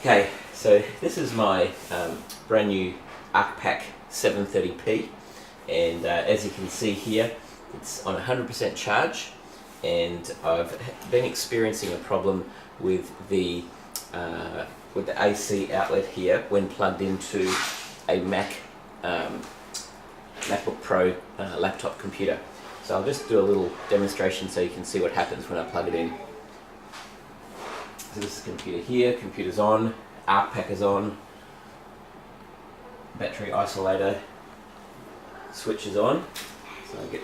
Okay, so this is my brand new Arkpak 730p, and as you can see here, it's on 100% charge, and I've been experiencing a problem with the AC outlet here when plugged into a MacBook Pro laptop computer. So I'll just do a little demonstration so you can see what happens when I plug it in. So this is the computer here, computer's on, Arkpak is on, battery isolator switch is on. So I get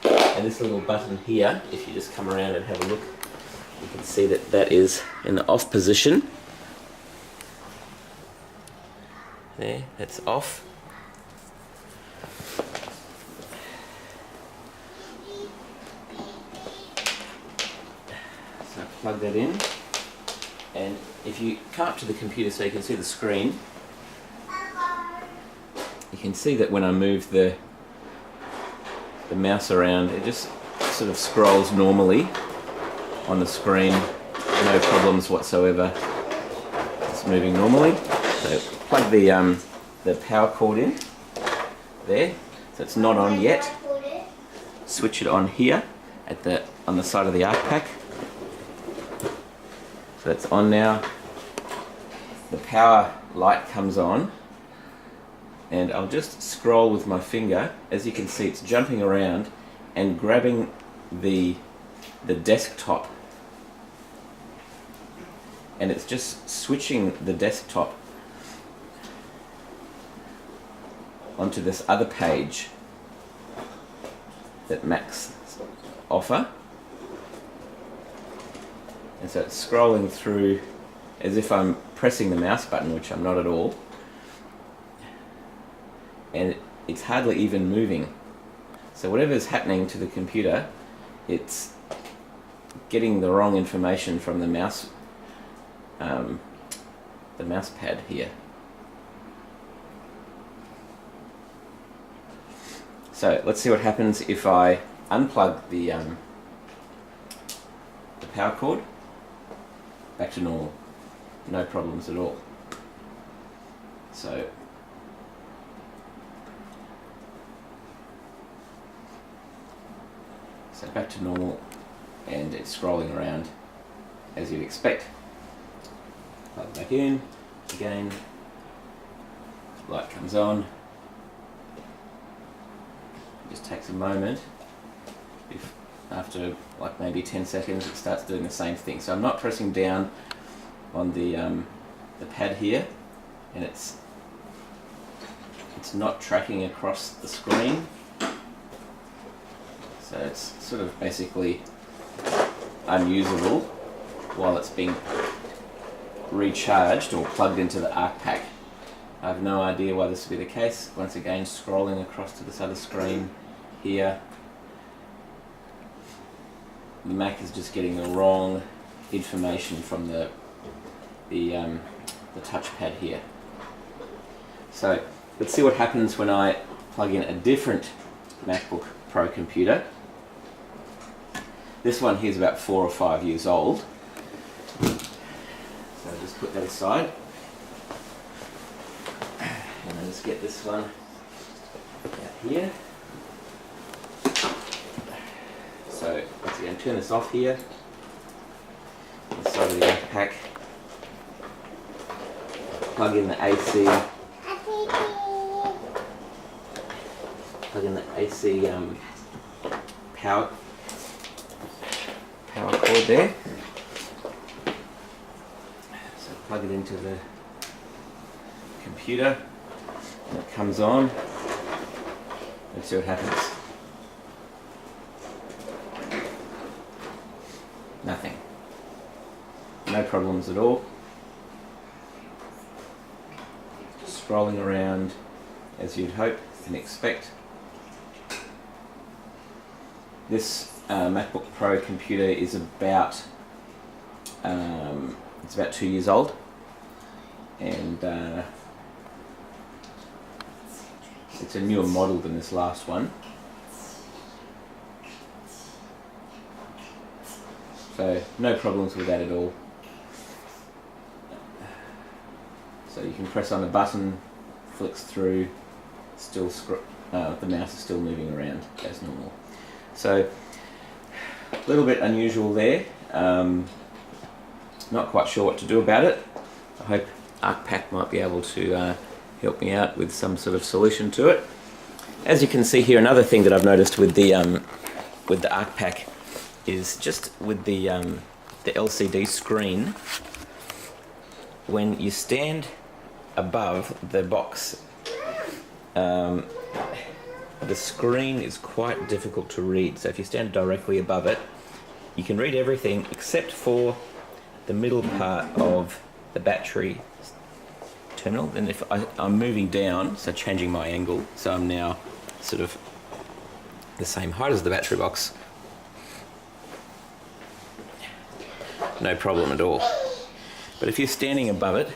and this little button here, if you just come around and have a look, you can see that that is in the off position. There, that's off. So plug that in, and if you come up to the computer so you can see the screen, you can see that when I move the mouse around, it just sort of scrolls normally on the screen, no problems whatsoever. It's moving normally. So plug the power cord in there, so it's not on yet. Switch it on here on the side of the Arkpak. So that's on now. The power light comes on, and I'll just scroll with my finger. As you can see, it's jumping around and grabbing the desktop, and it's just switching the desktop onto this other page that Macs offer. And so it's scrolling through as if I'm pressing the mouse button, which I'm not at all. And it's hardly even moving. So whatever's happening to the computer, it's getting the wrong information from the mouse pad here. So let's see what happens if I unplug the power cord. Back to normal, no problems at all. So back to normal, and it's scrolling around as you'd expect. Plug back in again, light comes on. It just takes a moment. After like maybe 10 seconds, it starts doing the same thing. So I'm not pressing down on the pad here, and it's not tracking across the screen. So it's sort of basically unusable while it's being recharged or plugged into the Arkpak. I have no idea why this would be the case. Once again, scrolling across to this other screen here. The Mac is just getting the wrong information from the touchpad here. So let's see what happens when I plug in a different MacBook Pro computer. This one here is about 4 or 5 years old. So I'll just put that aside. And I'll just get this one out here. So once again, turn this off here. On the side of the Arkpak. Plug in the AC. Plug in the AC power cord there. So plug it into the computer, and it comes on. Let's see what happens. Nothing. No problems at all. Just scrolling around as you'd hope and expect. This MacBook Pro computer is about it's about 2 years old, and it's a newer model than this last one. So no problems with that at all. So you can press on a button, flicks through, still the mouse is still moving around as normal. So a little bit unusual there. Not quite sure what to do about it. I hope Arkpak might be able to help me out with some sort of solution to it. As you can see here, another thing that I've noticed with the Arkpak is just with the LCD screen. When you stand above the box, the screen is quite difficult to read. So if you stand directly above it, you can read everything except for the middle part of the battery terminal. Then if I'm moving down, so changing my angle, so I'm now sort of the same height as the battery box, no problem at all. But if you're standing above it,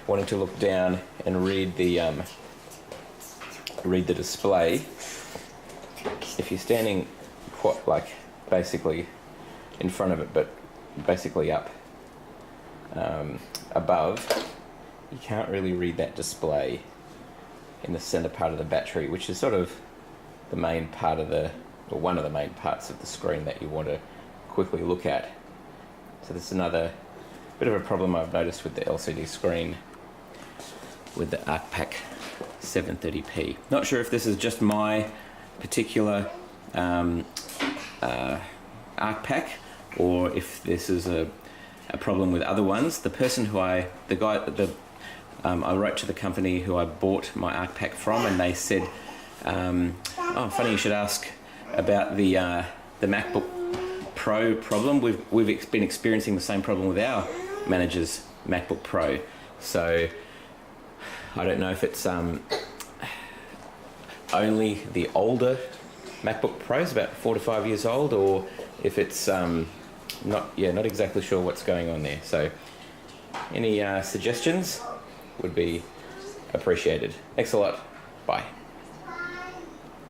wanting to look down and read the display, if you're standing quite like basically in front of it, but basically up above, you can't really read that display in the center part of the battery, which is sort of the main part of or one of the main parts of the screen that you want to quickly look at. So this is another bit of a problem I've noticed with the LCD screen with the Arkpak 730p. Not sure if this is just my particular Arkpak, or if this is a problem with other ones. The person who I wrote to the company who I bought my Arkpak from, and they said, oh, funny you should ask about the MacBook Pro problem. We've been experiencing the same problem with our manager's MacBook Pro. So I don't know if it's only the older MacBook Pros, about 4 to 5 years old, or if it's not exactly sure what's going on there. So any suggestions would be appreciated. Thanks a lot. Bye.